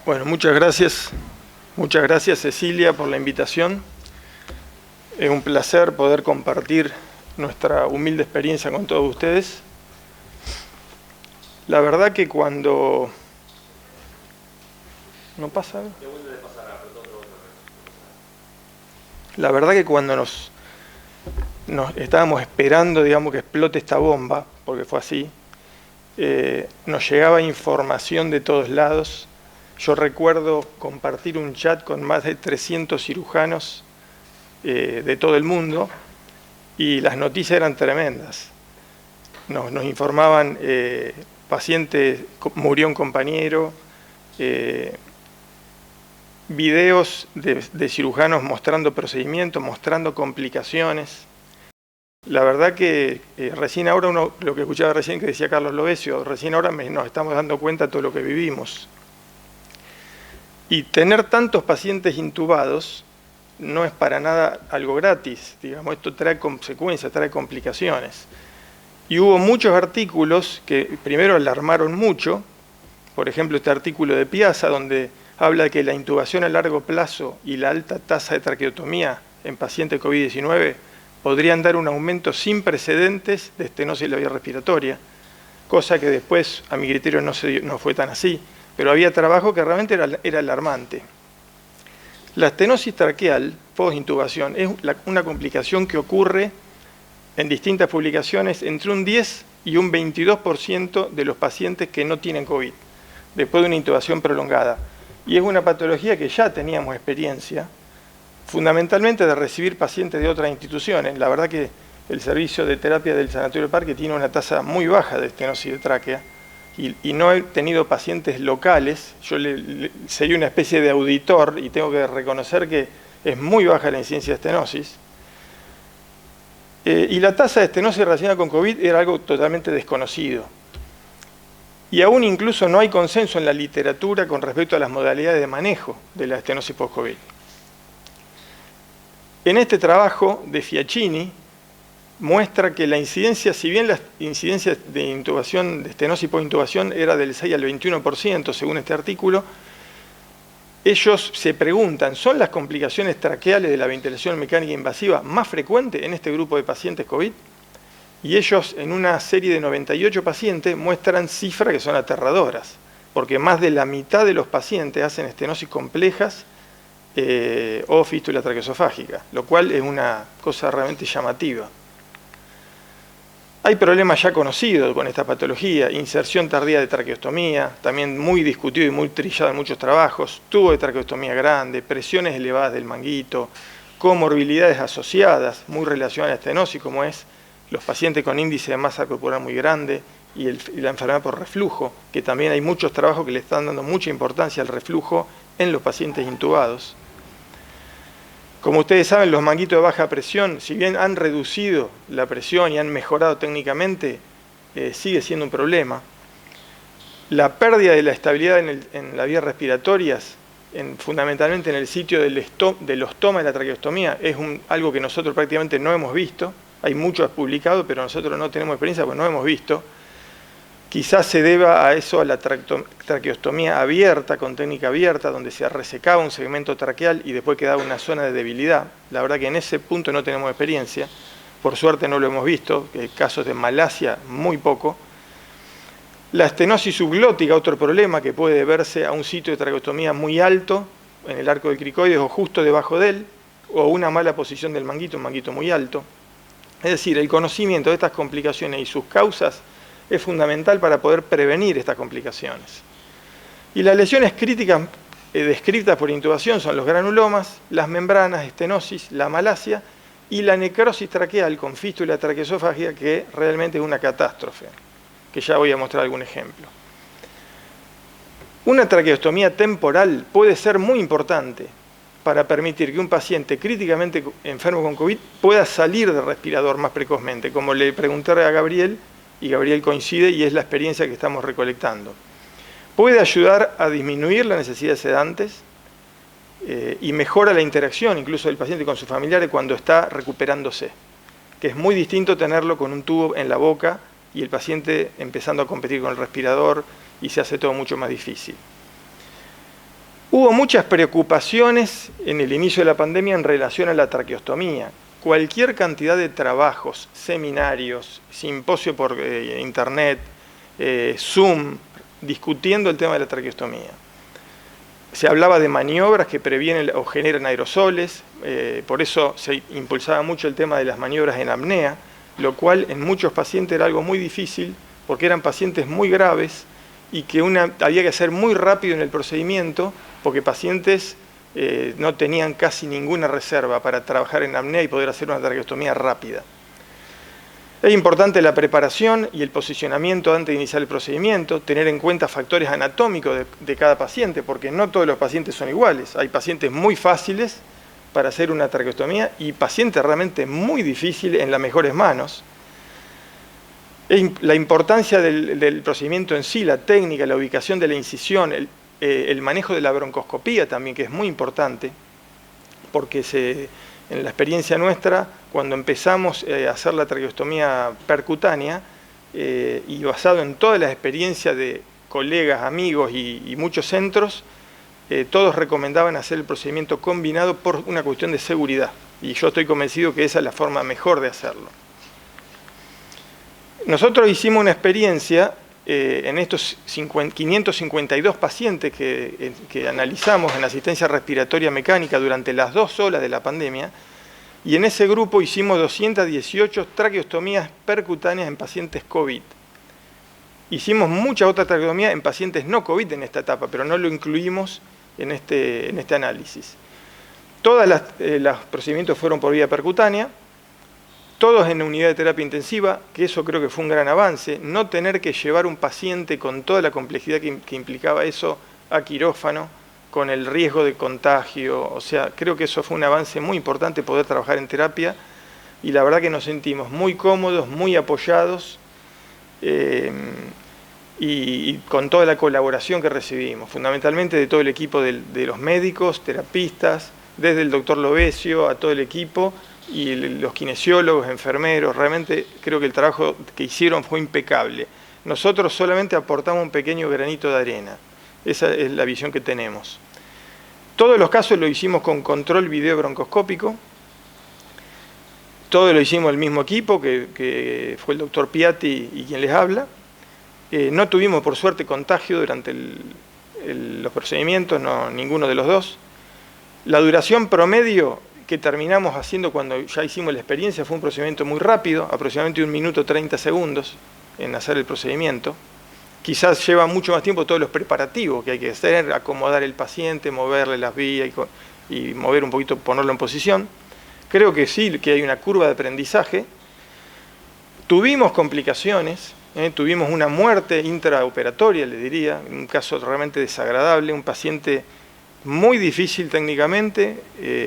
Bueno, muchas gracias Cecilia por la invitación. Es un placer poder compartir nuestra humilde experiencia con todos ustedes. La verdad que cuando... ¿No pasa? La verdad que cuando nos estábamos esperando, digamos, que explote esta bomba, porque fue así, nos llegaba información de todos lados. Yo recuerdo compartir un chat con más de 300 cirujanos de todo el mundo y las noticias eran tremendas. Nos informaban, paciente, murió un compañero, videos de cirujanos mostrando procedimientos, mostrando complicaciones. La verdad que recién ahora, lo que escuchaba recién que decía Carlos Lovesio, recién ahora nos estamos dando cuenta de todo lo que vivimos. Y tener tantos pacientes intubados no es para nada algo gratis, digamos, esto trae consecuencias, trae complicaciones. Y hubo muchos artículos que primero alarmaron mucho, por ejemplo este artículo de Piazza, donde habla de que la intubación a largo plazo y la alta tasa de traqueotomía en pacientes COVID-19 podrían dar un aumento sin precedentes de estenosis de la vía respiratoria, cosa que después, a mi criterio, no fue tan así. Pero había trabajo que realmente era alarmante. La estenosis traqueal post-intubación es una complicación que ocurre en distintas publicaciones entre un 10 y un 22% de los pacientes que no tienen COVID, después de una intubación prolongada. Y es una patología que ya teníamos experiencia, fundamentalmente de recibir pacientes de otras instituciones. La verdad que el servicio de terapia del Sanatorio del Parque tiene una tasa muy baja de estenosis de tráquea, y no he tenido pacientes locales. Yo sería una especie de auditor y tengo que reconocer que es muy baja la incidencia de estenosis. Y la tasa de estenosis relacionada con COVID era algo totalmente desconocido. Y aún incluso no hay consenso en la literatura con respecto a las modalidades de manejo de la estenosis post-COVID. En este trabajo de Fiaccini muestra que la incidencia, si bien la incidencia de intubación, de estenosis post-intubación era del 6 al 21% según este artículo, ellos se preguntan, ¿son las complicaciones traqueales de la ventilación mecánica invasiva más frecuentes en este grupo de pacientes COVID? Y ellos, en una serie de 98 pacientes, muestran cifras que son aterradoras, porque más de la mitad de los pacientes hacen estenosis complejas o fístula traqueosofágica, lo cual es una cosa realmente llamativa. Hay problemas ya conocidos con esta patología: inserción tardía de traqueostomía, también muy discutido y muy trillado en muchos trabajos, tubo de traqueostomía grande, presiones elevadas del manguito, comorbilidades asociadas muy relacionadas a la estenosis, como es los pacientes con índice de masa corporal muy grande y la enfermedad por reflujo, que también hay muchos trabajos que le están dando mucha importancia al reflujo en los pacientes intubados. Como ustedes saben, los manguitos de baja presión, si bien han reducido la presión y han mejorado técnicamente, sigue siendo un problema. La pérdida de la estabilidad en las vías respiratorias, fundamentalmente en el sitio del ostoma de la traqueostomía, es algo que nosotros prácticamente no hemos visto. Hay muchos publicados, pero nosotros no tenemos experiencia porque no hemos visto. Quizás se deba a eso, a la traqueostomía abierta, con técnica abierta, donde se resecaba un segmento traqueal y después quedaba una zona de debilidad. La verdad que en ese punto no tenemos experiencia. Por suerte no lo hemos visto, casos de Malasia muy poco. La estenosis subglótica, otro problema que puede verse a un sitio de traqueostomía muy alto, en el arco del cricoides o justo debajo de él, o una mala posición del manguito, un manguito muy alto. Es decir, el conocimiento de estas complicaciones y sus causas es fundamental para poder prevenir estas complicaciones. Y las lesiones críticas descritas por intubación son los granulomas, las membranas, estenosis, la malasia y la necrosis traqueal con fístula traqueosofágica, que realmente es una catástrofe, que ya voy a mostrar algún ejemplo. Una traqueostomía temporal puede ser muy importante para permitir que un paciente críticamente enfermo con COVID pueda salir del respirador más precozmente, como le pregunté a Gabriel, y Gabriel coincide y es la experiencia que estamos recolectando. Puede ayudar a disminuir la necesidad de sedantes y mejora la interacción incluso del paciente con sus familiares cuando está recuperándose, que es muy distinto tenerlo con un tubo en la boca y el paciente empezando a competir con el respirador y se hace todo mucho más difícil. Hubo muchas preocupaciones en el inicio de la pandemia en relación a la traqueostomía. Cualquier cantidad de trabajos, seminarios, simposio por internet, Zoom, discutiendo el tema de la traqueostomía. Se hablaba de maniobras que previenen o generan aerosoles, por eso se impulsaba mucho el tema de las maniobras en apnea, lo cual en muchos pacientes era algo muy difícil, porque eran pacientes muy graves y que había que hacer muy rápido en el procedimiento, porque pacientes no tenían casi ninguna reserva para trabajar en apnea y poder hacer una traqueostomía rápida. Es importante la preparación y el posicionamiento antes de iniciar el procedimiento, tener en cuenta factores anatómicos de cada paciente, porque no todos los pacientes son iguales. Hay pacientes muy fáciles para hacer una traqueostomía y pacientes realmente muy difíciles en las mejores manos. La importancia del procedimiento en sí, la técnica, la ubicación de la incisión, el manejo de la broncoscopía también, que es muy importante, porque en la experiencia nuestra, cuando empezamos a hacer la traqueostomía percutánea, y basado en todas las experiencias de colegas, amigos y muchos centros, todos recomendaban hacer el procedimiento combinado por una cuestión de seguridad. Y yo estoy convencido que esa es la forma mejor de hacerlo. Nosotros hicimos una experiencia en estos 552 pacientes que analizamos en asistencia respiratoria mecánica durante las 2 olas de la pandemia, y en ese grupo hicimos 218 traqueostomías percutáneas en pacientes COVID. Hicimos mucha otra traqueostomía en pacientes no COVID en esta etapa, pero no lo incluimos en este análisis. Todos los procedimientos fueron por vía percutánea, todos en unidad de terapia intensiva, que eso creo que fue un gran avance, no tener que llevar un paciente con toda la complejidad que implicaba eso a quirófano, con el riesgo de contagio, o sea, creo que eso fue un avance muy importante, poder trabajar en terapia, y la verdad que nos sentimos muy cómodos, muy apoyados, y con toda la colaboración que recibimos, fundamentalmente de todo el equipo de los médicos, terapistas, desde el doctor Lovesio a todo el equipo, y los kinesiólogos, enfermeros. Realmente creo que el trabajo que hicieron fue impecable. Nosotros solamente aportamos un pequeño granito de arena. Esa es la visión que tenemos. Todos los casos lo hicimos con control video broncoscópico. Todo lo hicimos el mismo equipo, que fue el doctor Piatti y quien les habla. No tuvimos, por suerte, contagio durante los procedimientos, no, ninguno de los dos. La duración promedio que terminamos haciendo cuando ya hicimos la experiencia fue un procedimiento muy rápido, aproximadamente 1 minuto 30 segundos en hacer el procedimiento. Quizás lleva mucho más tiempo todos los preparativos que hay que hacer, acomodar el paciente, moverle las vías y mover un poquito, ponerlo en posición. Creo que sí, que hay una curva de aprendizaje. Tuvimos complicaciones, tuvimos una muerte intraoperatoria, le diría, un caso realmente desagradable, un paciente muy difícil técnicamente,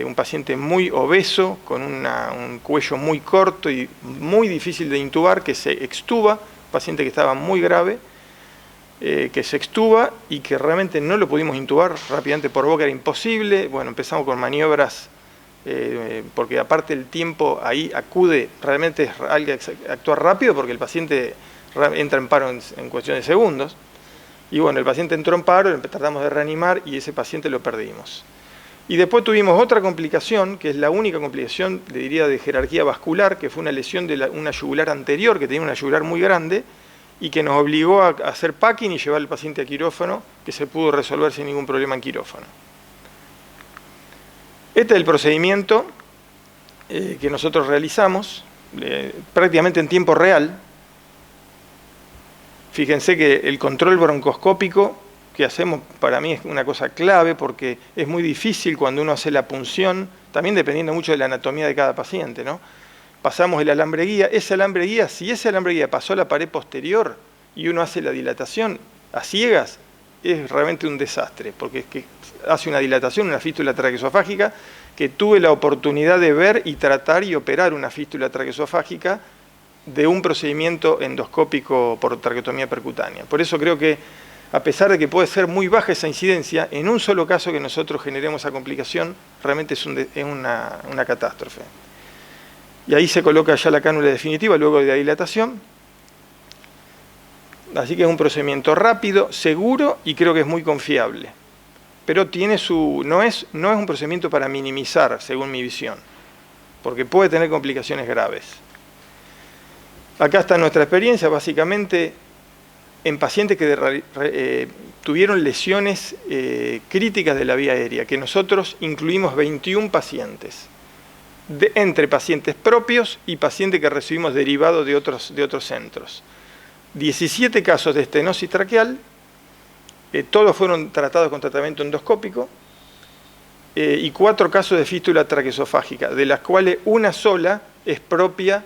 un paciente muy obeso, con un cuello muy corto y muy difícil de intubar, que se extuba, paciente que estaba muy grave, que se extuba y que realmente no lo pudimos intubar rápidamente por boca, era imposible. Bueno, empezamos con maniobras, porque aparte el tiempo ahí acude, realmente hay que actuar rápido porque el paciente entra en paro en cuestión de segundos. Y bueno, el paciente entró en paro, tratamos de reanimar y ese paciente lo perdimos. Y después tuvimos otra complicación, que es la única complicación, le diría, de jerarquía vascular, que fue una lesión de una yugular anterior, que tenía una yugular muy grande, y que nos obligó a hacer packing y llevar al paciente a quirófano, que se pudo resolver sin ningún problema en quirófano. Este es el procedimiento que nosotros realizamos, prácticamente en tiempo real. Fíjense que el control broncoscópico que hacemos para mí es una cosa clave, porque es muy difícil cuando uno hace la punción, también dependiendo mucho de la anatomía de cada paciente, ¿no? Pasamos el alambre guía, si ese alambre guía pasó a la pared posterior y uno hace la dilatación a ciegas, es realmente un desastre, porque es que hace una dilatación, una fístula traqueosofágica, que tuve la oportunidad de ver y tratar y operar una fístula traqueosofágica de un procedimiento endoscópico por traqueotomía percutánea. Por eso creo que, a pesar de que puede ser muy baja esa incidencia, en un solo caso que nosotros generemos esa complicación, realmente es una catástrofe. Y ahí se coloca ya la cánula definitiva luego de la dilatación. Así que es un procedimiento rápido, seguro y creo que es muy confiable. pero tiene no es un procedimiento para minimizar, según mi visión, porque puede tener complicaciones graves. Acá está nuestra experiencia, básicamente, en pacientes que tuvieron lesiones críticas de la vía aérea, que nosotros incluimos 21 pacientes, entre pacientes propios y pacientes que recibimos derivados de otros centros. 17 casos de estenosis traqueal, todos fueron tratados con tratamiento endoscópico, y 4 casos de fístula traqueosofágica, de las cuales una sola es propia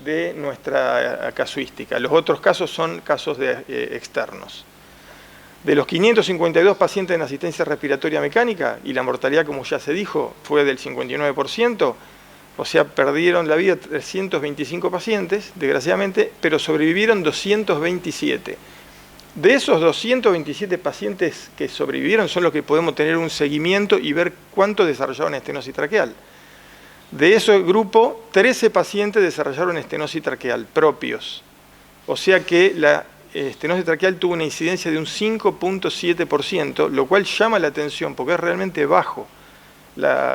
de nuestra casuística. Los otros casos son casos externos. De los 552 pacientes en asistencia respiratoria mecánica, y la mortalidad, como ya se dijo, fue del 59%, o sea, perdieron la vida 325 pacientes, desgraciadamente, pero sobrevivieron 227. De esos 227 pacientes que sobrevivieron son los que podemos tener un seguimiento y ver cuánto desarrollaron estenosis traqueal. De ese grupo, 13 pacientes desarrollaron estenosis traqueal propios. O sea que la estenosis traqueal tuvo una incidencia de un 5.7%, lo cual llama la atención porque es realmente bajo.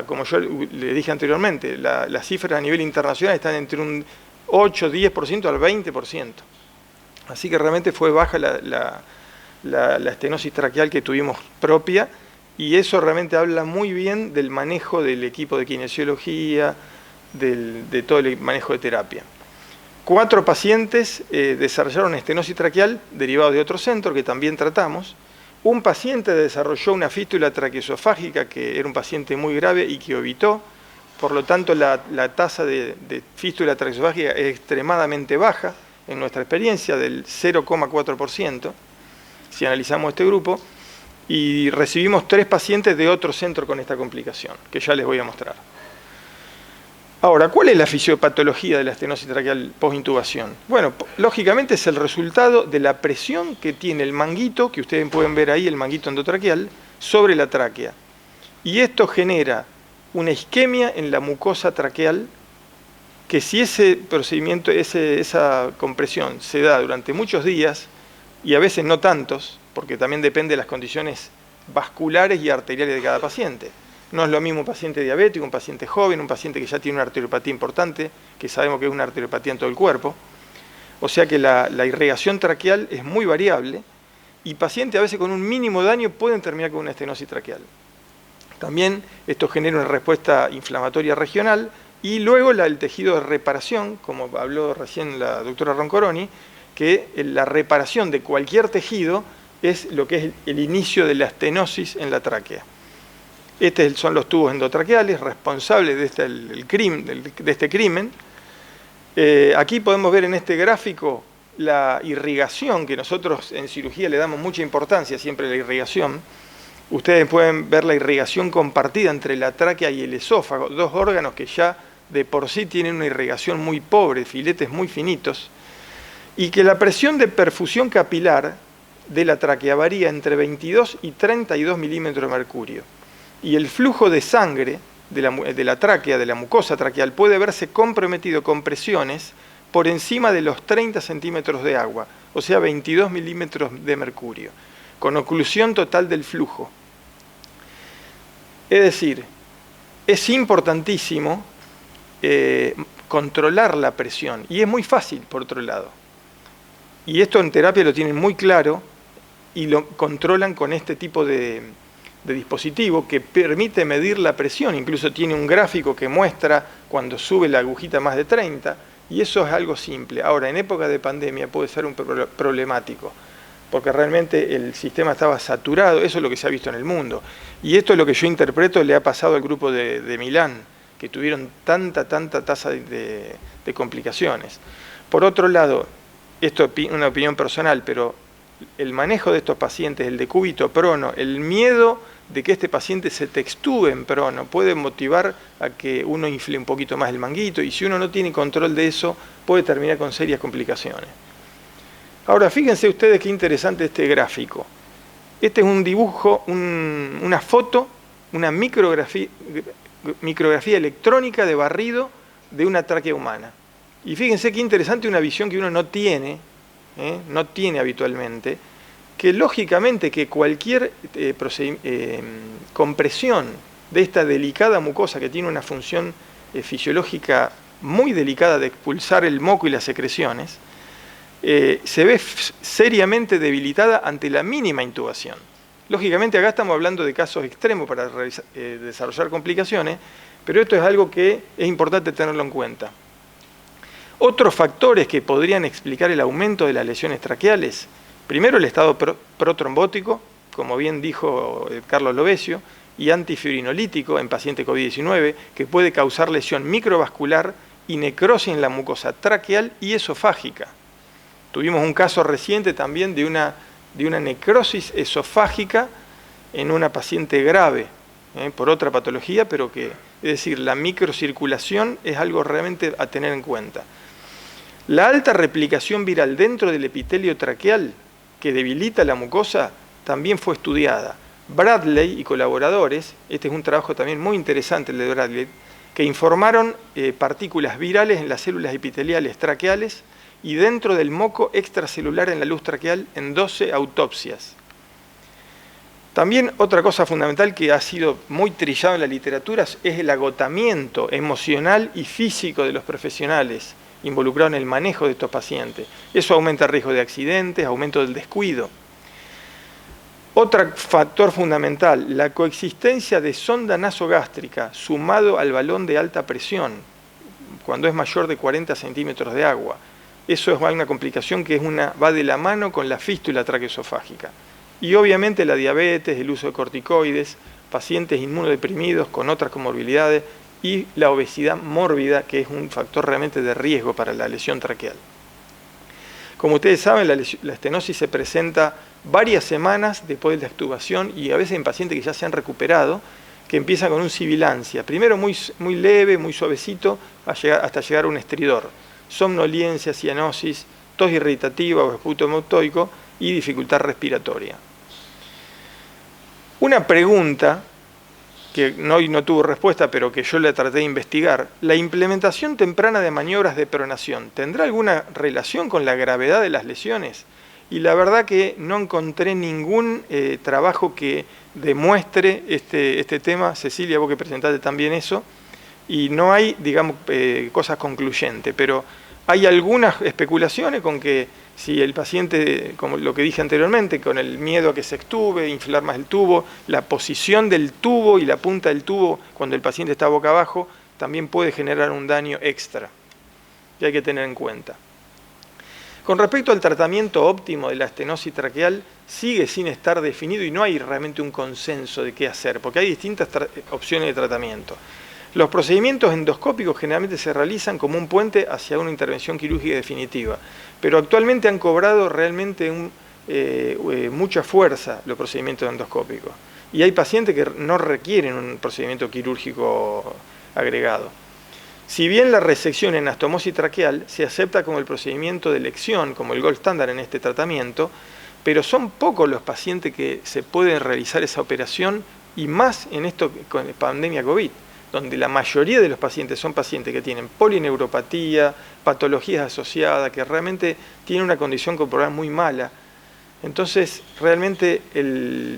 Como yo le dije anteriormente, las cifras a nivel internacional están entre un 8-10% al 20%. Así que realmente fue baja la estenosis traqueal que tuvimos propia, y eso realmente habla muy bien del manejo del equipo de kinesiología, de todo el manejo de terapia. 4 pacientes desarrollaron estenosis traqueal derivado de otro centro que también tratamos. Un paciente desarrolló una fístula traqueosofágica, que era un paciente muy grave y que evitó. Por lo tanto, la tasa de fístula traqueosofágica es extremadamente baja, en nuestra experiencia, del 0,4%, si analizamos este grupo, y recibimos 3 pacientes de otro centro con esta complicación, que ya les voy a mostrar. Ahora, ¿cuál es la fisiopatología de la estenosis traqueal postintubación? Bueno, lógicamente es el resultado de la presión que tiene el manguito, que ustedes pueden ver ahí, el manguito endotraqueal, sobre la tráquea. Y esto genera una isquemia en la mucosa traqueal, que si ese procedimiento, esa compresión se da durante muchos días, y a veces no tantos, porque también depende de las condiciones vasculares y arteriales de cada paciente. No es lo mismo un paciente diabético, un paciente joven, un paciente que ya tiene una arteriopatía importante, que sabemos que es una arteriopatía en todo el cuerpo. O sea que la irrigación traqueal es muy variable, y pacientes a veces con un mínimo daño pueden terminar con una estenosis traqueal. También esto genera una respuesta inflamatoria regional, y luego el tejido de reparación, como habló recién la doctora Roncoroni, que la reparación de cualquier tejido es lo que es el inicio de la estenosis en la tráquea. Estos son los tubos endotraqueales responsables de este crimen. Aquí podemos ver en este gráfico la irrigación, que nosotros en cirugía le damos mucha importancia siempre a la irrigación. Ustedes pueden ver la irrigación compartida entre la tráquea y el esófago, 2 órganos que ya de por sí tienen una irrigación muy pobre, filetes muy finitos, y que la presión de perfusión capilar de la tráquea varía entre 22 y 32 milímetros de mercurio. Y el flujo de sangre de la tráquea, de la mucosa traqueal, puede verse comprometido con presiones por encima de los 30 centímetros de agua, o sea 22 milímetros de mercurio, con oclusión total del flujo. Es decir, es importantísimo controlar la presión, y es muy fácil por otro lado. Y esto en terapia lo tienen muy claro y lo controlan con este tipo de dispositivo que permite medir la presión. Incluso tiene un gráfico que muestra cuando sube la agujita más de 30, y eso es algo simple. Ahora, en época de pandemia puede ser un problemático, porque realmente el sistema estaba saturado. Eso es lo que se ha visto en el mundo. Y esto es lo que yo interpreto le ha pasado al grupo de Milán, que tuvieron tanta tasa de complicaciones. Por otro lado, esto es una opinión personal, pero el manejo de estos pacientes, el decúbito prono, el miedo de que este paciente se textúe en prono, puede motivar a que uno infle un poquito más el manguito, y si uno no tiene control de eso, puede terminar con serias complicaciones. Ahora, fíjense ustedes qué interesante este gráfico. Este es un dibujo, una foto, una micrografía electrónica de barrido de una tráquea humana. Y fíjense qué interesante, una visión que uno no tiene habitualmente, que lógicamente que cualquier compresión de esta delicada mucosa que tiene una función fisiológica muy delicada de expulsar el moco y las secreciones, se ve seriamente debilitada ante la mínima intubación. Lógicamente acá estamos hablando de casos extremos para desarrollar complicaciones, pero esto es algo que es importante tenerlo en cuenta. Otros factores que podrían explicar el aumento de las lesiones traqueales: primero, el estado protrombótico, como bien dijo Carlos Lovesio, y antifibrinolítico en paciente COVID-19, que puede causar lesión microvascular y necrosis en la mucosa traqueal y esofágica. Tuvimos un caso reciente también de una necrosis esofágica en una paciente grave, por otra patología, pero que, es decir, la microcirculación es algo realmente a tener en cuenta. La alta replicación viral dentro del epitelio traqueal, que debilita la mucosa, también fue estudiada. Bradley y colaboradores, este es un trabajo también muy interesante el de Bradley, que informaron partículas virales en las células epiteliales traqueales y dentro del moco extracelular en la luz traqueal en 12 autopsias. También otra cosa fundamental que ha sido muy trillado en la literatura es el agotamiento emocional y físico de los profesionales involucrados en el manejo de estos pacientes. Eso aumenta el riesgo de accidentes, aumento del descuido. Otro factor fundamental, la coexistencia de sonda nasogástrica sumado al balón de alta presión, cuando es mayor de 40 centímetros de agua. Eso es una complicación que va de la mano con la fístula traqueosofágica. Y obviamente la diabetes, el uso de corticoides, pacientes inmunodeprimidos con otras comorbilidades y la obesidad mórbida, que es un factor realmente de riesgo para la lesión traqueal. Como ustedes saben, la estenosis se presenta varias semanas después de la extubación y a veces en pacientes que ya se han recuperado, que empiezan con un sibilancia. Primero muy leve, muy suavecito, hasta llegar a un estridor. Somnolencia, cianosis, tos irritativa o esputo hematoico y dificultad respiratoria. Una pregunta que hoy no tuvo respuesta, pero que yo le traté de investigar: ¿la implementación temprana de maniobras de pronación tendrá alguna relación con la gravedad de las lesiones? Y la verdad que no encontré ningún trabajo que demuestre este tema. Cecilia, vos que presentaste también eso, y no hay, digamos, cosas concluyentes, pero hay algunas especulaciones con que si el paciente, como lo que dije anteriormente, con el miedo a que se extube, inflar más el tubo, la posición del tubo y la punta del tubo cuando el paciente está boca abajo, también puede generar un daño extra, que hay que tener en cuenta. Con respecto al tratamiento óptimo de la estenosis traqueal, sigue sin estar definido y no hay realmente un consenso de qué hacer, porque hay distintas opciones de tratamiento. Los procedimientos endoscópicos generalmente se realizan como un puente hacia una intervención quirúrgica definitiva, pero actualmente han cobrado realmente mucha fuerza los procedimientos endoscópicos. Y hay pacientes que no requieren un procedimiento quirúrgico agregado. Si bien la resección en anastomosis traqueal se acepta como el procedimiento de elección, como el gold standard en este tratamiento, pero son pocos los pacientes que se pueden realizar esa operación, y más en esto con la pandemia COVID, donde la mayoría de los pacientes son pacientes que tienen polineuropatía, patologías asociadas, que realmente tienen una condición corporal muy mala. Entonces, realmente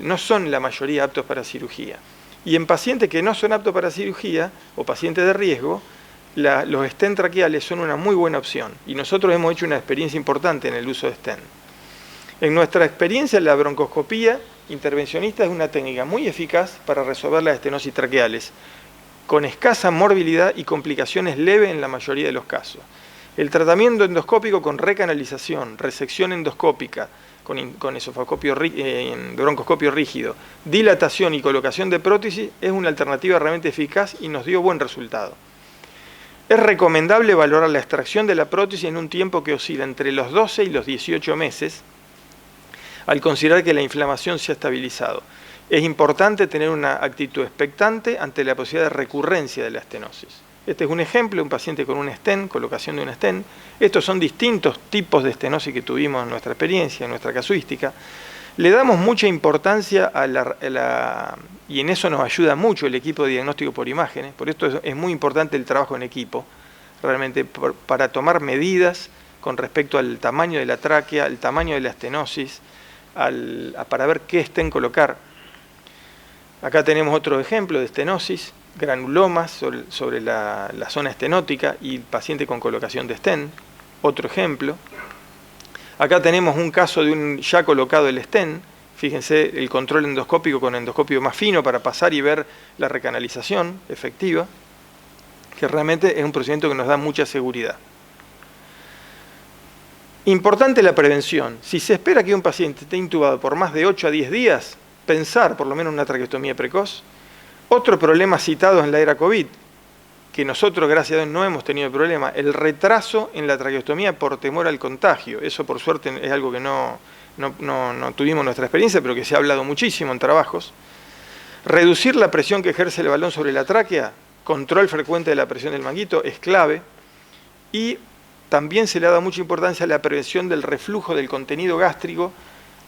no son la mayoría aptos para cirugía. Y en pacientes que no son aptos para cirugía, o pacientes de riesgo, los stent traqueales son una muy buena opción. Y nosotros hemos hecho una experiencia importante en el uso de stent. En nuestra experiencia, la broncoscopía intervencionista es una técnica muy eficaz para resolver las estenosis traqueales, con escasa morbilidad y complicaciones leves en la mayoría de los casos. El tratamiento endoscópico con recanalización, resección endoscópica, con esofagoscopio, broncoscopio rígido, dilatación y colocación de prótesis es una alternativa realmente eficaz y nos dio buen resultado. Es recomendable valorar la extracción de la prótesis en un tiempo que oscila entre los 12 y los 18 meses, al considerar que la inflamación se ha estabilizado. Es importante tener una actitud expectante ante la posibilidad de recurrencia de la estenosis. Este es un ejemplo, un paciente con un stent, colocación de un stent. Estos son distintos tipos de estenosis que tuvimos en nuestra experiencia, en nuestra casuística. Le damos mucha importancia y en eso nos ayuda mucho el equipo de diagnóstico por imágenes. Por esto es muy importante el trabajo en equipo, realmente para tomar medidas con respecto al tamaño de la tráquea, el tamaño de la estenosis, para ver qué stent colocar. Acá tenemos otro ejemplo de estenosis, granulomas sobre la zona estenótica y el paciente con colocación de stent. Otro ejemplo. Acá tenemos un caso de un ya colocado el stent. Fíjense el control endoscópico con endoscopio más fino para pasar y ver la recanalización efectiva, que realmente es un procedimiento que nos da mucha seguridad. Importante la prevención. Si se espera que un paciente esté intubado por más de 8 a 10 días, pensar por lo menos en una traqueostomía precoz. Otro problema citado en la era COVID, que nosotros gracias a Dios no hemos tenido problema, el retraso en la traqueostomía por temor al contagio. Eso por suerte es algo que no tuvimos nuestra experiencia, pero que se ha hablado muchísimo en trabajos. Reducir la presión que ejerce el balón sobre la tráquea, control frecuente de la presión del manguito, es clave. Y también se le ha dado mucha importancia a la prevención del reflujo del contenido gástrico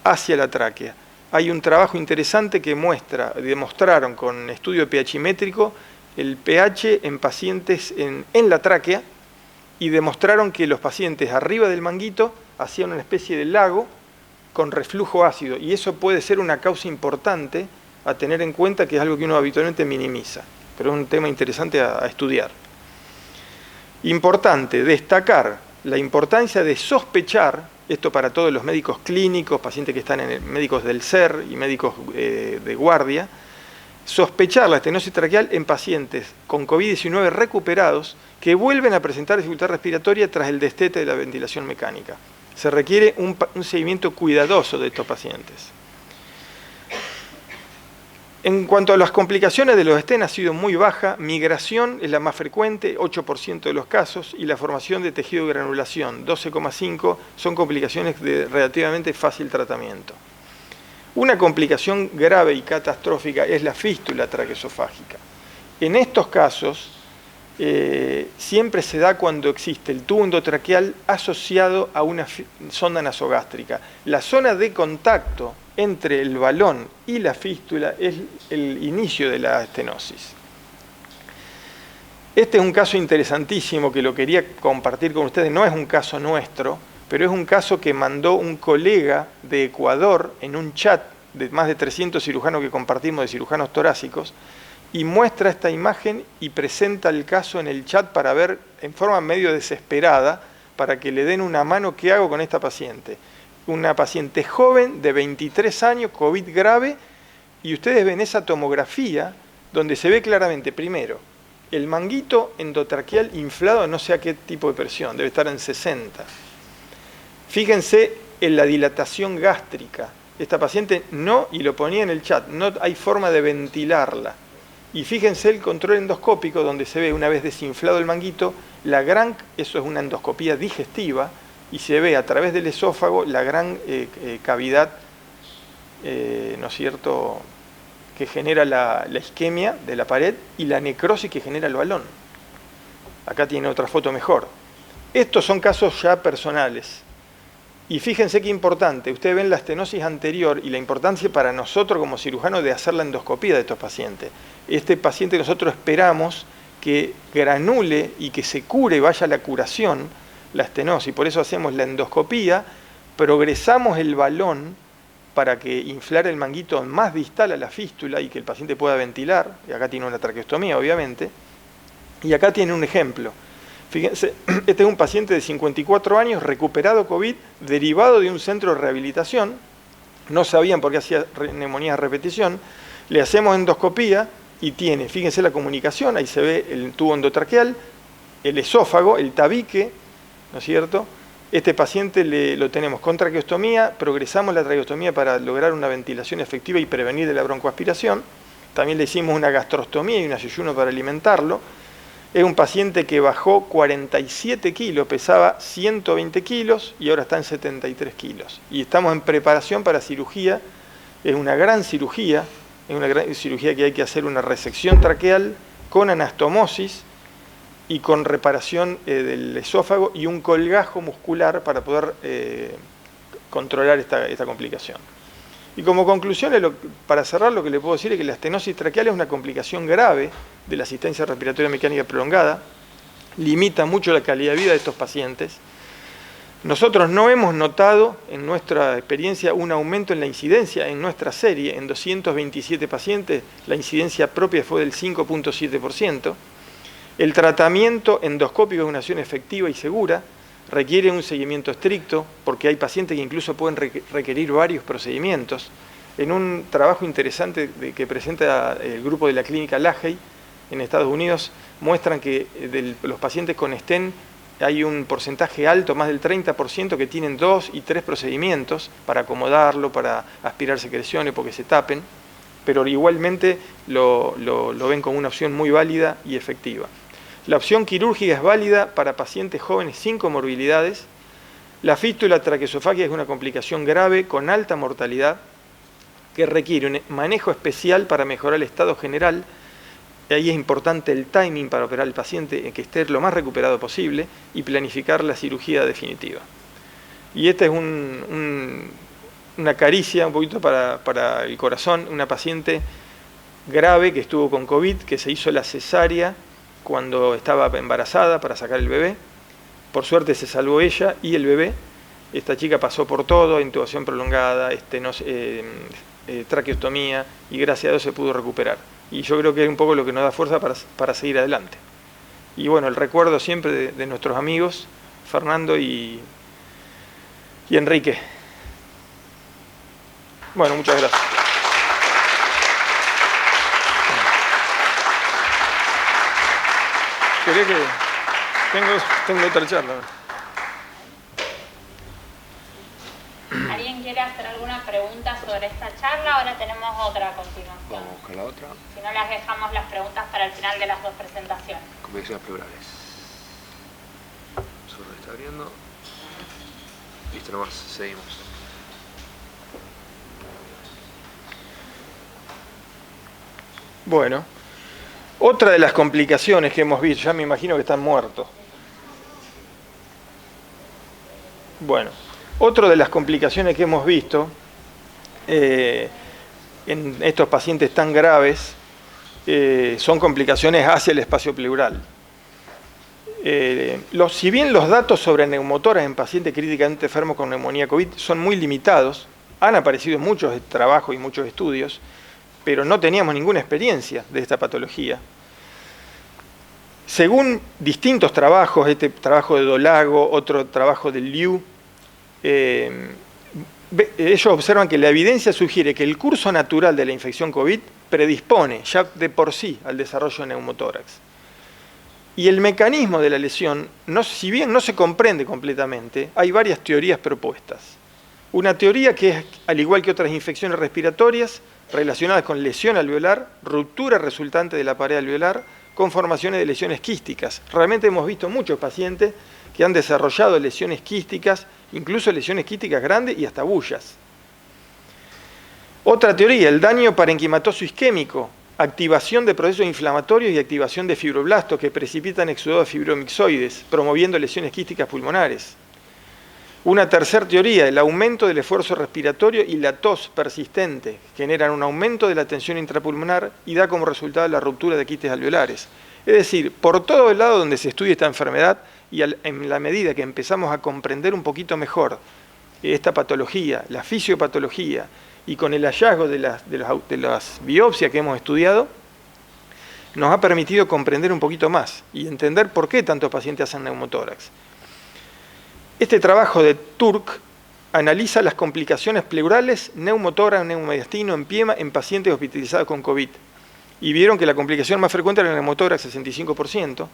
hacia la tráquea. Hay un trabajo interesante que demostraron con estudio pH-métrico el pH en pacientes en la tráquea y demostraron que los pacientes arriba del manguito hacían una especie de lago con reflujo ácido, y eso puede ser una causa importante a tener en cuenta, que es algo que uno habitualmente minimiza, pero es un tema interesante a estudiar. Importante destacar la importancia de sospechar, esto para todos los médicos clínicos, pacientes que están médicos del SER y médicos de guardia, sospechar la estenosis traqueal en pacientes con COVID-19 recuperados que vuelven a presentar dificultad respiratoria tras el destete de la ventilación mecánica. Se requiere un seguimiento cuidadoso de estos pacientes. En cuanto a las complicaciones de los stents, ha sido muy baja. Migración es la más frecuente, 8% de los casos, y la formación de tejido de granulación, 12,5%, son complicaciones de relativamente fácil tratamiento. Una complicación grave y catastrófica es la fístula traqueosofágica. En estos casos, siempre se da cuando existe el tubo endotraqueal asociado a una sonda nasogástrica. La zona de contacto entre el balón y la fístula es el inicio de la estenosis. Este es un caso interesantísimo que lo quería compartir con ustedes. No es un caso nuestro, pero es un caso que mandó un colega de Ecuador en un chat de más de 300 cirujanos que compartimos, de cirujanos torácicos, y muestra esta imagen y presenta el caso en el chat para ver en forma medio desesperada, para que le den una mano qué hago con esta paciente. Una paciente joven de 23 años, COVID grave, y ustedes ven esa tomografía donde se ve claramente, primero, el manguito endotraqueal inflado, no sé a qué tipo de presión, debe estar en 60. Fíjense en la dilatación gástrica. Esta paciente no, y lo ponía en el chat, no hay forma de ventilarla. Y fíjense el control endoscópico donde se ve, una vez desinflado el manguito, eso es una endoscopía digestiva, y se ve a través del esófago la gran cavidad, ¿no es cierto?, que genera la isquemia de la pared y la necrosis que genera el balón. Acá tiene otra foto mejor. Estos son casos ya personales. Y fíjense qué importante, ustedes ven la estenosis anterior y la importancia para nosotros como cirujanos de hacer la endoscopía de estos pacientes. Este paciente nosotros esperamos que granule y que se cure, vaya a la curación, la estenosis. Por eso hacemos la endoscopía, progresamos el balón para que inflar el manguito más distal a la fístula y que el paciente pueda ventilar. Y acá tiene una traqueostomía, obviamente. Y acá tiene un ejemplo. Fíjense, este es un paciente de 54 años, recuperado COVID, derivado de un centro de rehabilitación. No sabían por qué hacía neumonía a repetición. Le hacemos endoscopía y tiene, fíjense la comunicación, ahí se ve el tubo endotraqueal, el esófago, el tabique, ¿no es cierto? Este paciente lo tenemos con traqueostomía, progresamos la traqueostomía para lograr una ventilación efectiva y prevenir de la broncoaspiración. También le hicimos una gastrostomía y un ayuno para alimentarlo. Es un paciente que bajó 47 kilos, pesaba 120 kilos y ahora está en 73 kilos. Y estamos en preparación para cirugía. Es una gran cirugía, que hay que hacer una resección traqueal con anastomosis y con reparación del esófago y un colgajo muscular para poder controlar esta complicación. Y como conclusión, para cerrar, lo que le puedo decir es que la estenosis traqueal es una complicación grave de la asistencia respiratoria mecánica prolongada, limita mucho la calidad de vida de estos pacientes. Nosotros no hemos notado en nuestra experiencia un aumento en la incidencia. En nuestra serie, en 227 pacientes, la incidencia propia fue del 5,7%. El tratamiento endoscópico es una acción efectiva y segura, requiere un seguimiento estricto, porque hay pacientes que incluso pueden requerir varios procedimientos. En un trabajo interesante que presenta el grupo de la clínica Lahey en Estados Unidos, muestran que de los pacientes con stent hay un porcentaje alto, más del 30%, que tienen 2 y 3 procedimientos para acomodarlo, para aspirar secreciones, porque se tapen, pero igualmente lo ven como una opción muy válida y efectiva. La opción quirúrgica es válida para pacientes jóvenes sin comorbilidades. La fístula traqueosofágica es una complicación grave con alta mortalidad que requiere un manejo especial para mejorar el estado general. Ahí es importante el timing para operar al paciente, que esté lo más recuperado posible, y planificar la cirugía definitiva. Y esta es una caricia un poquito para el corazón, una paciente grave que estuvo con COVID, que se hizo la cesárea cuando estaba embarazada para sacar el bebé. Por suerte se salvó ella y el bebé. Esta chica pasó por todo, intubación prolongada, traqueostomía, y gracias a Dios se pudo recuperar. Y yo creo que es un poco lo que nos da fuerza para seguir adelante. Y bueno, el recuerdo siempre de nuestros amigos, Fernando y Enrique. Bueno, muchas gracias. ¿Querés que tengo otra charla? ¿Alguien quiere hacer alguna pregunta sobre esta charla? Ahora tenemos otra a continuación. Vamos con la otra. Si no, las dejamos las preguntas para el final de las dos presentaciones. Complicaciones pleurales. Solo está abriendo. Listo, nomás, seguimos. Bueno, otra de las complicaciones que hemos visto, ya me imagino que están muertos. Bueno, otra de las complicaciones que hemos visto en estos pacientes tan graves son complicaciones hacia el espacio pleural. Si bien los datos sobre neumotórax en pacientes críticamente enfermos con neumonía COVID son muy limitados, han aparecido muchos trabajos y muchos estudios, pero no teníamos ninguna experiencia de esta patología. Según distintos trabajos, este trabajo de Dolago, otro trabajo de Liu, ellos observan que la evidencia sugiere que el curso natural de la infección COVID predispone ya de por sí al desarrollo de neumotórax. Y el mecanismo de la lesión, si bien no se comprende completamente, hay varias teorías propuestas. Una teoría que es, al igual que otras infecciones respiratorias, relacionadas con lesión alveolar, ruptura resultante de la pared alveolar, con formaciones de lesiones quísticas. Realmente hemos visto muchos pacientes que han desarrollado lesiones quísticas, incluso lesiones quísticas grandes y hasta bullas. Otra teoría, el daño parenquimatoso isquémico, activación de procesos inflamatorios y activación de fibroblastos que precipitan exudado de fibromixoides, promoviendo lesiones quísticas pulmonares. Una tercera teoría, el aumento del esfuerzo respiratorio y la tos persistente generan un aumento de la tensión intrapulmonar y da como resultado la ruptura de quistes alveolares. Es decir, por todo el lado donde se estudia esta enfermedad y en la medida que empezamos a comprender un poquito mejor esta patología, la fisiopatología, y con el hallazgo de las biopsias que hemos estudiado, nos ha permitido comprender un poquito más y entender por qué tantos pacientes hacen neumotórax. Este trabajo de Turk analiza las complicaciones pleurales, neumotórax, neumodiastino, empiema en pacientes hospitalizados con COVID. Y vieron que la complicación más frecuente era el neumotórax, 65%.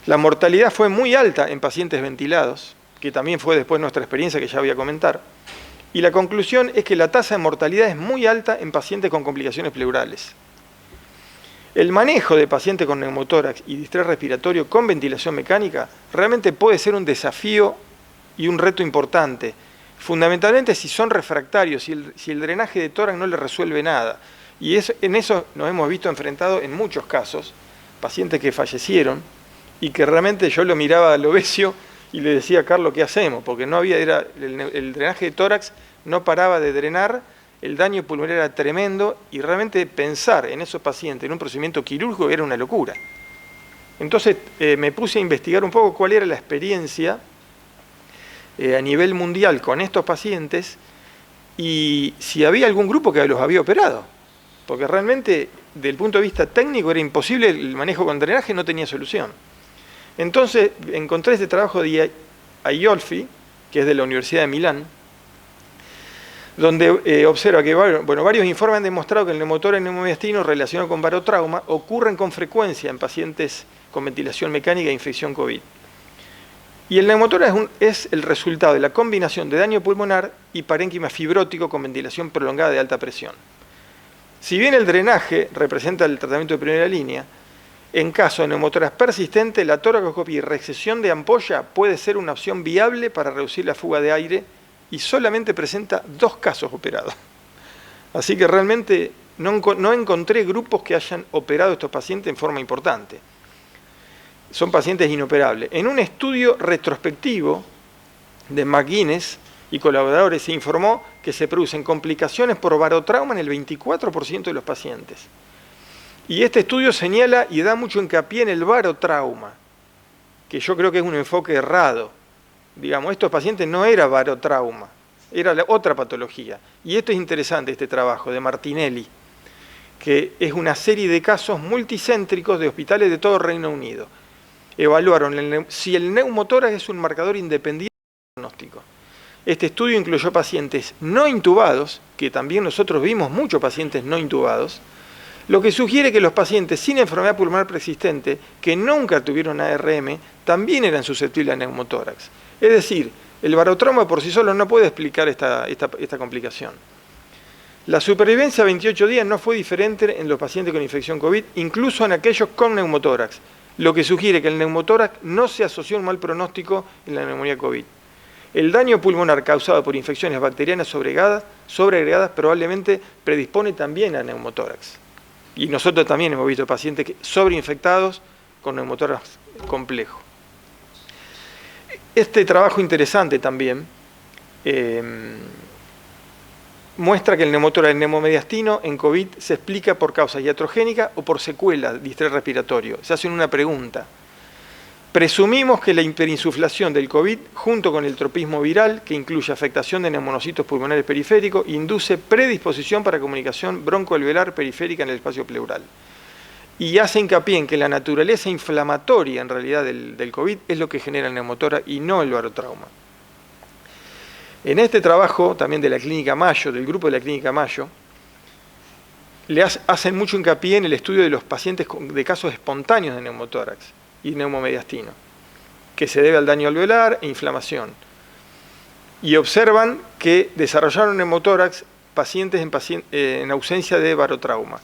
La mortalidad fue muy alta en pacientes ventilados, que también fue después nuestra experiencia que ya voy a comentar. Y la conclusión es que la tasa de mortalidad es muy alta en pacientes con complicaciones pleurales. El manejo de pacientes con neumotórax y distrés respiratorio con ventilación mecánica realmente puede ser un desafío y un reto importante, fundamentalmente si son refractarios, si el drenaje de tórax no le resuelve nada. Y en eso nos hemos visto enfrentados en muchos casos, pacientes que fallecieron y que realmente yo lo miraba al obesio y le decía a Carlos, ¿qué hacemos? Porque no había, el drenaje de tórax no paraba de drenar, el daño pulmonar era tremendo y realmente pensar en esos pacientes en un procedimiento quirúrgico era una locura. Entonces me puse a investigar un poco cuál era la experiencia a nivel mundial con estos pacientes y si había algún grupo que los había operado. Porque realmente, desde el punto de vista técnico, era imposible, el manejo con drenaje no tenía solución. Entonces, encontré este trabajo de Aiolfi, que es de la Universidad de Milán, donde observa que varios informes han demostrado que el neumotórax neumomediastino relacionado con barotrauma ocurren con frecuencia en pacientes con ventilación mecánica e infección COVID. Y el neumotórax es el resultado de la combinación de daño pulmonar y parénquima fibrótico con ventilación prolongada de alta presión. Si bien el drenaje representa el tratamiento de primera línea, en caso de neumotórax persistente, la toracoscopia y resección de ampolla puede ser una opción viable para reducir la fuga de aire y solamente presenta 2 casos operados. Así que realmente no encontré grupos que hayan operado a estos pacientes en forma importante. Son pacientes inoperables. En un estudio retrospectivo de McGuinness y colaboradores se informó que se producen complicaciones por barotrauma en el 24% de los pacientes. Y este estudio señala y da mucho hincapié en el barotrauma, que yo creo que es un enfoque errado. Digamos, estos pacientes no era barotrauma, era otra patología. Y esto es interesante, este trabajo de Martinelli, que es una serie de casos multicéntricos de hospitales de todo el Reino Unido. Evaluaron si el neumotórax es un marcador independiente del diagnóstico. Este estudio incluyó pacientes no intubados, que también nosotros vimos muchos pacientes no intubados, lo que sugiere que los pacientes sin enfermedad pulmonar preexistente, que nunca tuvieron ARM, también eran susceptibles a neumotórax. Es decir, el barotrauma por sí solo no puede explicar esta complicación. La supervivencia a 28 días no fue diferente en los pacientes con infección COVID, incluso en aquellos con neumotórax, lo que sugiere que el neumotórax no se asoció a un mal pronóstico en la neumonía COVID. El daño pulmonar causado por infecciones bacterianas sobreagregadas probablemente predispone también a neumotórax. Y nosotros también hemos visto pacientes sobreinfectados con neumotórax complejo. Este trabajo interesante también muestra que el neumotórax neumomediastino en COVID se explica por causa iatrogénica o por secuela de distrés respiratorio. Se hacen una pregunta. Presumimos que la hiperinsuflación del COVID, junto con el tropismo viral, que incluye afectación de neumonocitos pulmonares periféricos, induce predisposición para comunicación broncoalveolar periférica en el espacio pleural. Y hace hincapié en que la naturaleza inflamatoria, en realidad, del COVID es lo que genera el neumotórax y no el barotrauma. En este trabajo, también de la Clínica Mayo, del grupo de la Clínica Mayo, le hacen mucho hincapié en el estudio de los pacientes de casos espontáneos de neumotórax y neumomediastino, que se debe al daño alveolar e inflamación. Y observan que desarrollaron neumotórax pacientes en ausencia de barotrauma.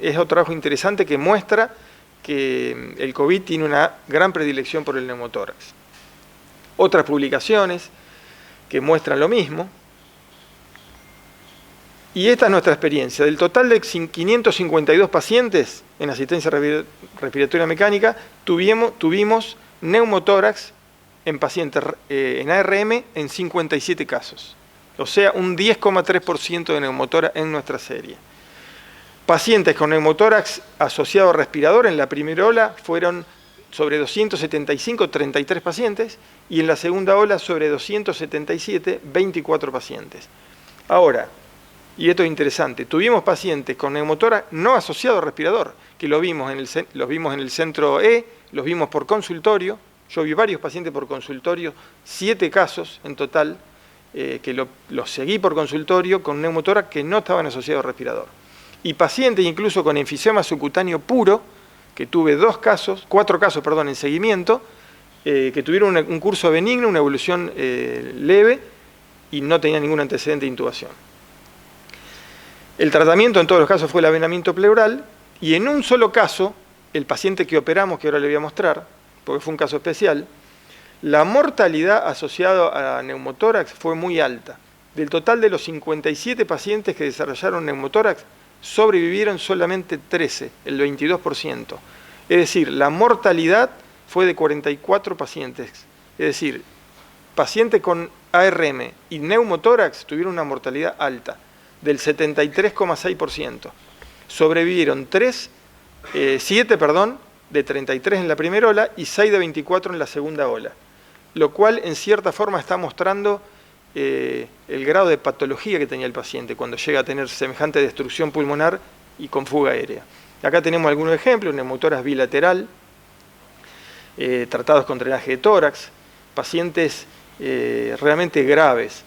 Es otro trabajo interesante que muestra que el COVID tiene una gran predilección por el neumotórax. Otras publicaciones que muestran lo mismo. Y esta es nuestra experiencia. Del total de 552 pacientes en asistencia respiratoria mecánica, tuvimos neumotórax en pacientes en ARM en 57 casos. O sea, un 10,3% de neumotórax en nuestra serie. Pacientes con neumotórax asociado a respirador en la primera ola fueron sobre 275, 33 pacientes, y en la segunda ola sobre 277, 24 pacientes. Ahora, y esto es interesante, tuvimos pacientes con neumotórax no asociado a respirador, que los vimos en el centro E, los vimos por consultorio. Yo vi varios pacientes por consultorio, 7 casos en total, que los seguí por consultorio con neumotórax que no estaban asociados a respirador. Y pacientes incluso con enfisema subcutáneo puro, que tuve 4 casos en seguimiento, que tuvieron un curso benigno, una evolución leve y no tenían ningún antecedente de intubación. El tratamiento en todos los casos fue el avenamiento pleural y en un solo caso, el paciente que operamos, que ahora le voy a mostrar, porque fue un caso especial, la mortalidad asociada a neumotórax fue muy alta. Del total de los 57 pacientes que desarrollaron neumotórax, sobrevivieron solamente 13, el 22%. Es decir, la mortalidad fue de 44 pacientes. Es decir, pacientes con ARM y neumotórax tuvieron una mortalidad alta, del 73,6%. Sobrevivieron 7 de 33 en la primera ola y 6 de 24 en la segunda ola. lo cual en cierta forma está mostrando el grado de patología que tenía el paciente cuando llega a tener semejante destrucción pulmonar y con fuga aérea. Acá tenemos algunos ejemplos: neumotórax bilateral, tratados con drenaje de tórax, pacientes realmente graves.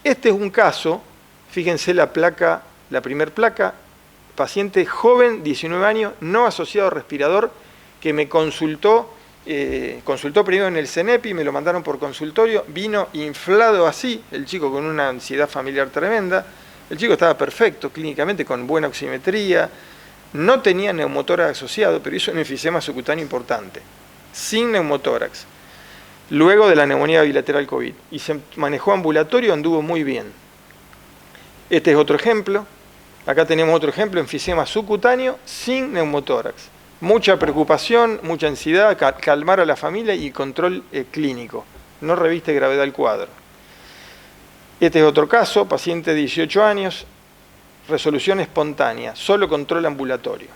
Este es un caso, fíjense la placa, la primer placa, paciente joven, 19 años, no asociado a respirador, que me consultó primero en el CENEPI, me lo mandaron por consultorio, vino inflado así, el chico con una ansiedad familiar tremenda, el chico estaba perfecto clínicamente, con buena oximetría, no tenía neumotórax asociado, pero hizo un enfisema subcutáneo importante, sin neumotórax, luego de la neumonía bilateral COVID, y se manejó ambulatorio, anduvo muy bien. Este es otro ejemplo. Acá tenemos otro ejemplo, enfisema subcutáneo sin neumotórax. Mucha preocupación, mucha ansiedad, calmar a la familia y control clínico. No reviste gravedad el cuadro. Este es otro caso, paciente de 18 años, resolución espontánea, solo control ambulatorio.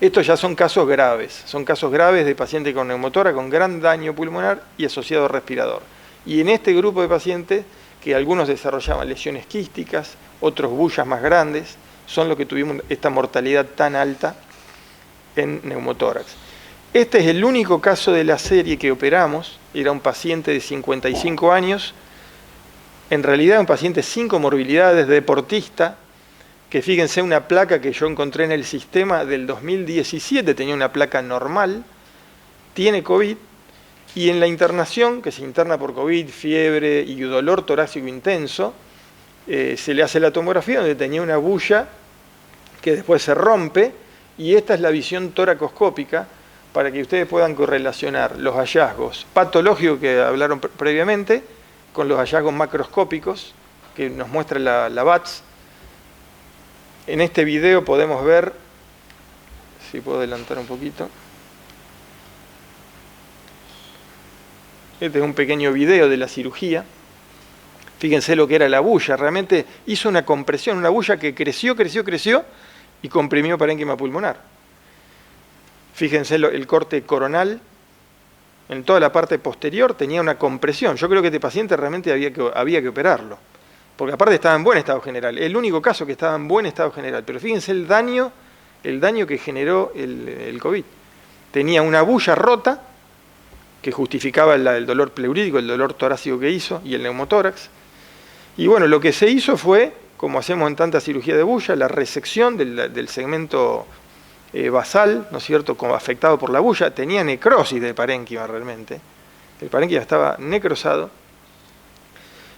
Estos ya son casos graves de paciente con neumotórax, con gran daño pulmonar y asociado a respirador. Y en este grupo de pacientes, que algunos desarrollaban lesiones quísticas, otros bullas más grandes, son los que tuvimos esta mortalidad tan alta en neumotórax. Este es el único caso de la serie que operamos, era un paciente de 55 años, en realidad un paciente sin comorbilidades, deportista, que fíjense una placa que yo encontré en el sistema del 2017, tenía una placa normal, tiene COVID, y en la internación, que se interna por COVID, fiebre y dolor torácico intenso, se le hace la tomografía donde tenía una bulla que después se rompe, y esta es la visión toracoscópica para que ustedes puedan correlacionar los hallazgos patológicos que hablaron previamente con los hallazgos macroscópicos que nos muestra la BATS. En este video podemos ver, si puedo adelantar un poquito, este es un pequeño video de la cirugía. Fíjense lo que era la bulla, realmente hizo una compresión, una bulla que creció y comprimió parénquima pulmonar. Fíjense el corte coronal, en toda la parte posterior tenía una compresión. Yo creo que este paciente realmente había que operarlo, porque aparte estaba en buen estado general, el único caso que estaba en buen estado general, pero fíjense el daño que generó el COVID. Tenía una bulla rota, que justificaba el dolor pleurítico, el dolor torácico que hizo, y el neumotórax. Y bueno, lo que se hizo fue, como hacemos en tanta cirugía de bulla, la resección del segmento basal, ¿no es cierto?, como afectado por la bulla, tenía necrosis de parénquima realmente. El parénquima estaba necrosado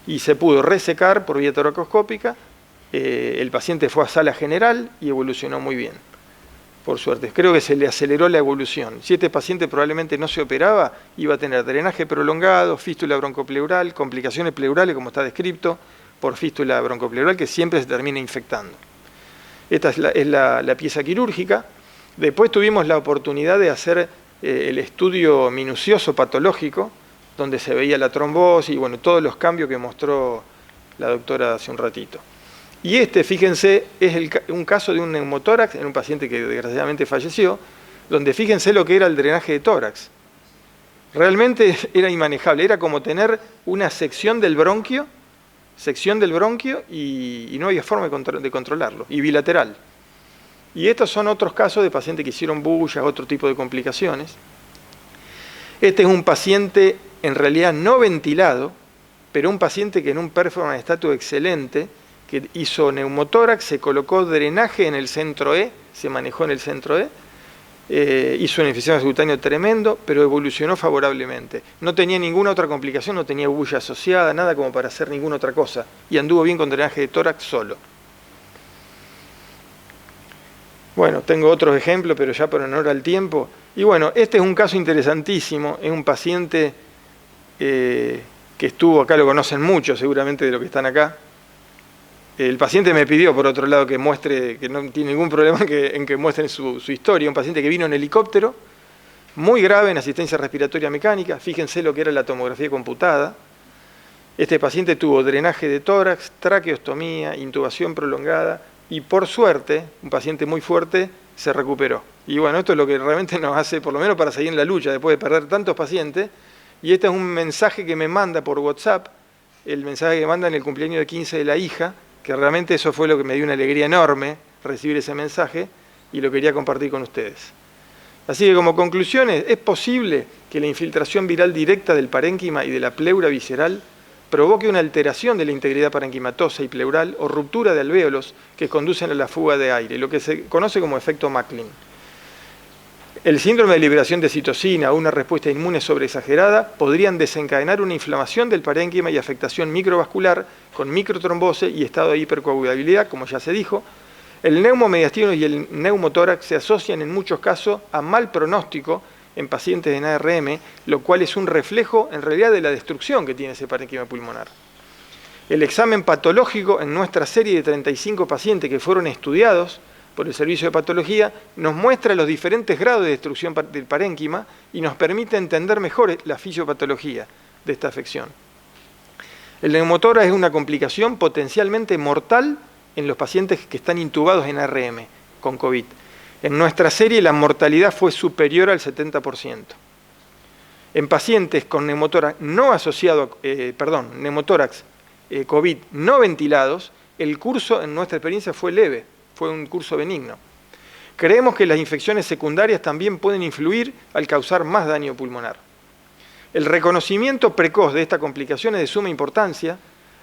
y se pudo resecar por vía toracoscópica. El paciente fue a sala general y evolucionó muy bien, por suerte. Creo que se le aceleró la evolución. Si este paciente probablemente no se operaba, iba a tener drenaje prolongado, fístula broncopleural, complicaciones pleurales, como está descrito, por fístula broncopleural, que siempre se termina infectando. Esta es la pieza quirúrgica. Después tuvimos la oportunidad de hacer el estudio minucioso patológico, donde se veía la trombosis y bueno, todos los cambios que mostró la doctora hace un ratito. Y este, fíjense, es un caso de un neumotórax en un paciente que desgraciadamente falleció, donde fíjense lo que era el drenaje de tórax. Realmente era inmanejable, era como tener una sección del bronquio y no había forma de controlarlo, y bilateral. Y estos son otros casos de pacientes que hicieron bullas, otro tipo de complicaciones. Este es un paciente en realidad no ventilado, pero un paciente que en un performance status excelente, que hizo neumotórax, se colocó drenaje en el centro E, se manejó en el centro E, hizo un enfisema subcutáneo tremendo, pero evolucionó favorablemente. No tenía ninguna otra complicación, no tenía bulla asociada, nada como para hacer ninguna otra cosa, y anduvo bien con drenaje de tórax solo. Bueno, tengo otros ejemplos, pero ya por honor al tiempo. Y bueno, este es un caso interesantísimo, es un paciente que estuvo, acá lo conocen mucho seguramente de los que están acá. El paciente me pidió, por otro lado, que muestre, que no tiene ningún problema en que muestren su historia. Un paciente que vino en helicóptero, muy grave en asistencia respiratoria mecánica. Fíjense lo que era la tomografía computada. Este paciente tuvo drenaje de tórax, traqueostomía, intubación prolongada y por suerte, un paciente muy fuerte, se recuperó. Y bueno, esto es lo que realmente nos hace, por lo menos para seguir en la lucha, después de perder tantos pacientes, Y este es un mensaje que me manda por WhatsApp, el mensaje que manda en el cumpleaños de 15 de la hija, que realmente eso fue lo que me dio una alegría enorme, recibir ese mensaje, y lo quería compartir con ustedes. Así que como conclusiones, es posible que la infiltración viral directa del parénquima y de la pleura visceral provoque una alteración de la integridad parenquimatosa y pleural o ruptura de alvéolos que conducen a la fuga de aire, lo que se conoce como efecto Macklin. El síndrome de liberación de citocina o una respuesta inmune sobreexagerada podrían desencadenar una inflamación del parénquima y afectación microvascular con microtrombose y estado de hipercoagulabilidad, como ya se dijo. El neumomediastino y el neumotórax se asocian en muchos casos a mal pronóstico en pacientes en ARM, lo cual es un reflejo en realidad de la destrucción que tiene ese parénquima pulmonar. El examen patológico en nuestra serie de 35 pacientes que fueron estudiados por el Servicio de Patología nos muestra los diferentes grados de destrucción del parénquima y nos permite entender mejor la fisiopatología de esta afección. El neumotórax es una complicación potencialmente mortal en los pacientes que están intubados en ARM con COVID. En nuestra serie la mortalidad fue superior al 70%. En pacientes con neumotórax no asociado, neumotórax COVID no ventilados, el curso en nuestra experiencia fue leve, fue un curso benigno. Creemos que las infecciones secundarias también pueden influir al causar más daño pulmonar. El reconocimiento precoz de esta complicación es de suma importancia,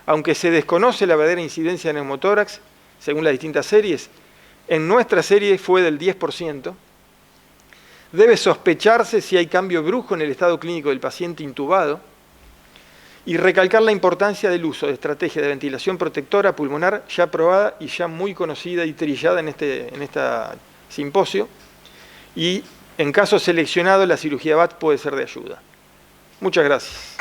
aunque se desconoce la verdadera incidencia de neumotórax, según las distintas series. En nuestra serie fue del 10%. Debe sospecharse si hay cambio brusco en el estado clínico del paciente intubado y recalcar la importancia del uso de estrategia de ventilación protectora pulmonar ya probada y ya muy conocida y trillada en este simposio. Y en caso seleccionado, la cirugía BAT puede ser de ayuda. Muchas gracias.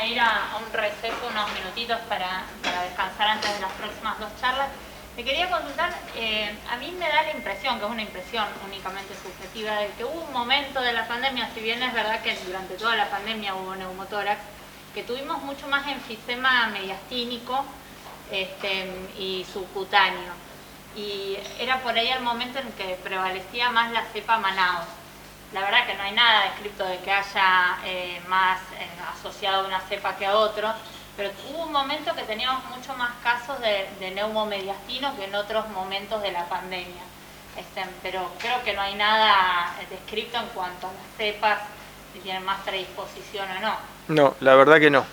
Ir a un receso, unos minutitos para descansar antes de las próximas dos charlas. Me quería consultar, a mí me da la impresión, que es una impresión únicamente subjetiva, de que hubo un momento de la pandemia, si bien es verdad que durante toda la pandemia hubo neumotórax, que tuvimos mucho más enfisema mediastínico y subcutáneo. Y era por ahí el momento en que prevalecía más la cepa Manaus. La verdad que no hay nada descrito de que haya más asociado a una cepa que a otro, pero hubo un momento que teníamos mucho más casos de neumomediastino que en otros momentos de la pandemia. Pero creo que no hay nada descrito en cuanto a las cepas, si tienen más predisposición o no. No, la verdad que no.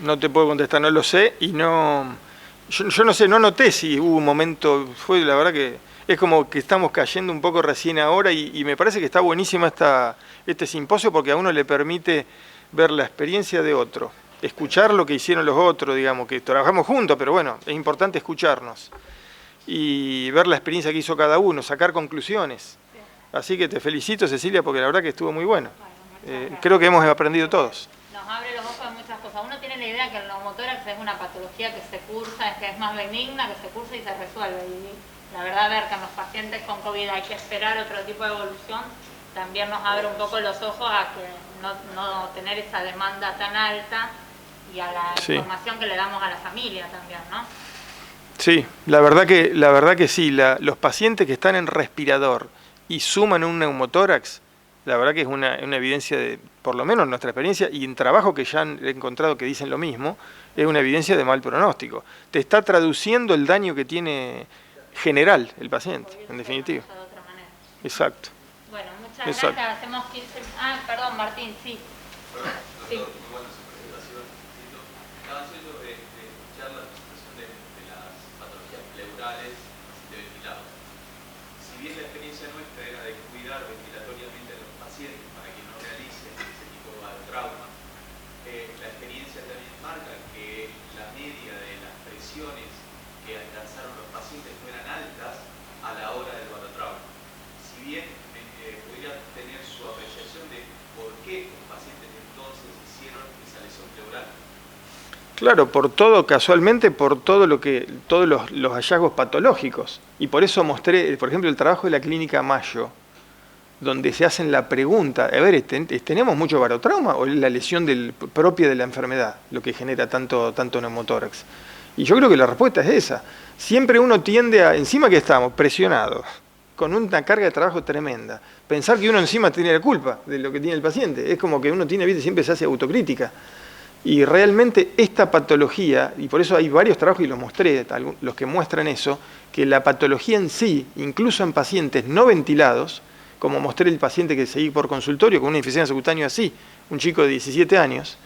No te puedo contestar, no lo sé y no... Yo no sé, no noté si hubo un momento, fue la verdad que... Es como que estamos cayendo un poco recién ahora y me parece que está buenísima este simposio porque a uno le permite ver la experiencia de otro, escuchar lo que hicieron los otros, digamos, que trabajamos juntos, pero bueno, es importante escucharnos y ver la experiencia que hizo cada uno, sacar conclusiones. Así que te felicito, Cecilia, porque la verdad que estuvo muy bueno. Creo que hemos aprendido todos. Nos abre los ojos de muchas cosas. Uno tiene la idea que el neumotórax es una patología que se cursa, que es más benigna, que se cursa y se resuelve. Y la verdad, ver que en los pacientes con COVID hay que esperar otro tipo de evolución, también nos abre un poco los ojos a que no tener esa demanda tan alta y a la información que le damos a la familia también, ¿no? Sí, la verdad que sí. Los pacientes que están en respirador y suman un neumotórax, la verdad que es una evidencia de, por lo menos en nuestra experiencia, y en trabajo que ya han encontrado que dicen lo mismo, es una evidencia de mal pronóstico. Te está traduciendo el daño que tiene general el paciente, en definitiva. De otra manera. Exacto. Bueno, muchas gracias. Hacemos 15... Ah, perdón, Martín, sí. Sí. Muy buena su presentación. Estaba haciendo de escuchar la presentación de las patologías pleurales de ventilados. Si bien la experiencia nuestra era de cuidar ventilatoriamente a los pacientes para que no realicen ese tipo de trauma, la experiencia también marca que la media de las presiones que alcanzaron los pacientes no eran altas a la hora del barotrauma. Si bien podría tener su apreciación de por qué los pacientes entonces hicieron esa lesión pleural. Claro, por todo, casualmente, por todos los hallazgos patológicos. Y por eso mostré, por ejemplo, el trabajo de la clínica Mayo, donde se hacen la pregunta, a ver, ¿tenemos mucho barotrauma o es la lesión propia de la enfermedad lo que genera tanto neumotórax? Y yo creo que la respuesta es esa. Siempre uno tiende a, encima que estamos presionados, con una carga de trabajo tremenda, pensar que uno encima tiene la culpa de lo que tiene el paciente. Es como que uno tiene, ¿viste? Siempre se hace autocrítica. Y realmente esta patología, y por eso hay varios trabajos y los mostré, los que muestran eso, que la patología en sí, incluso en pacientes no ventilados, como mostré el paciente que seguí por consultorio con una insuficiencia subcutánea así, un chico de 17 años,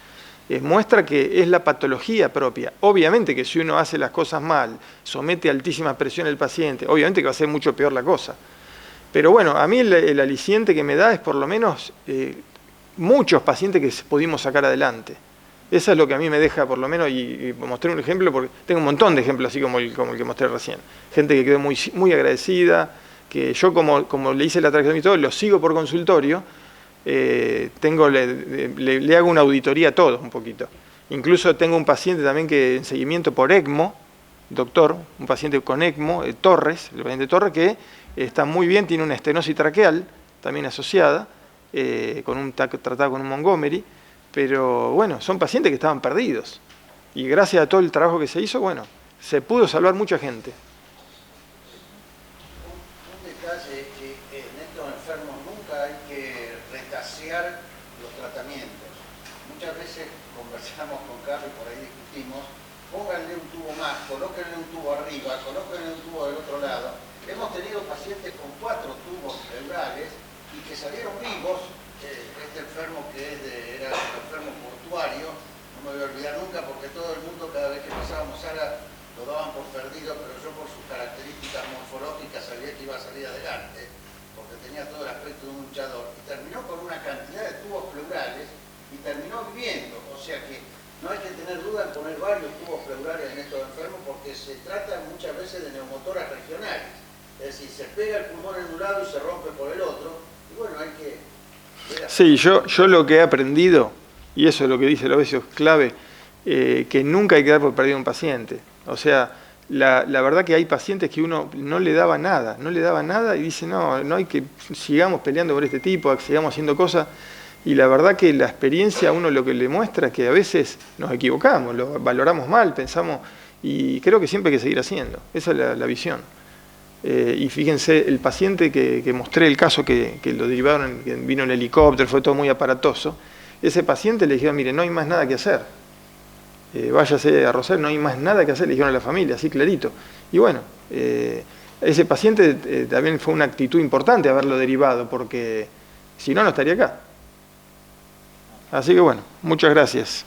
muestra que es la patología propia. Obviamente que si uno hace las cosas mal, somete a altísima presión al paciente, obviamente que va a ser mucho peor la cosa. Pero bueno, a mí el aliciente que me da es por lo menos muchos pacientes que pudimos sacar adelante. Eso es lo que a mí me deja, por lo menos, y mostré un ejemplo, porque tengo un montón de ejemplos así como el que mostré recién. Gente que quedó muy agradecida, que yo como le hice la trajetomía y todo, lo sigo por consultorio, le hago una auditoría a todos un poquito. Incluso tengo un paciente también que en seguimiento por ECMO, doctor, un paciente con ECMO, Torres, el paciente Torres, que está muy bien, tiene una estenosis traqueal, también asociada, tratado con un Montgomery. Pero bueno, son pacientes que estaban perdidos. Y gracias a todo el trabajo que se hizo, bueno, se pudo salvar mucha gente. Un detalle es que en estos enfermos nunca hay que retasear los tratamientos. Muchas veces conversamos con Carlos y por ahí discutimos, pónganle un tubo más, colóquenle un tubo arriba, colóquenle un tubo del otro lado. Hemos tenido pacientes con 4 tubos pleurales y que salieron vivos. Este enfermo que era un enfermo portuario, no me voy a olvidar nunca porque todo el mundo cada vez que pasábamos Sara lo daban por perdido, pero yo por sus características morfológicas sabía que iba a salir adelante, porque tenía todo el aspecto de un luchador, y terminó con una cantidad de tubos pleurales y terminó viviendo, o sea que no hay que tener duda en poner varios tubos pleurales en estos enfermos porque se trata muchas veces de neumotoras regionales, es decir, se pega el pulmón en un lado y se rompe por el otro, y bueno, hay que... Sí, yo lo que he aprendido, y eso es lo que dice Lovesio, es clave, que nunca hay que dar por perdido a un paciente. O sea, la verdad que hay pacientes que uno no le daba nada y dice, no hay que sigamos peleando por este tipo, sigamos haciendo cosas. Y la verdad que la experiencia a uno lo que le muestra es que a veces nos equivocamos, lo valoramos mal, pensamos, y creo que siempre hay que seguir haciendo. Esa es la visión. Y fíjense, el paciente que mostré el caso que lo derivaron, que vino en helicóptero, fue todo muy aparatoso, ese paciente le dijeron, mire, no hay más nada que hacer, váyase a Rosario, no hay más nada que hacer, le dijeron a la familia, así clarito. Y bueno, ese paciente también fue una actitud importante haberlo derivado, porque si no, no estaría acá. Así que bueno, muchas gracias.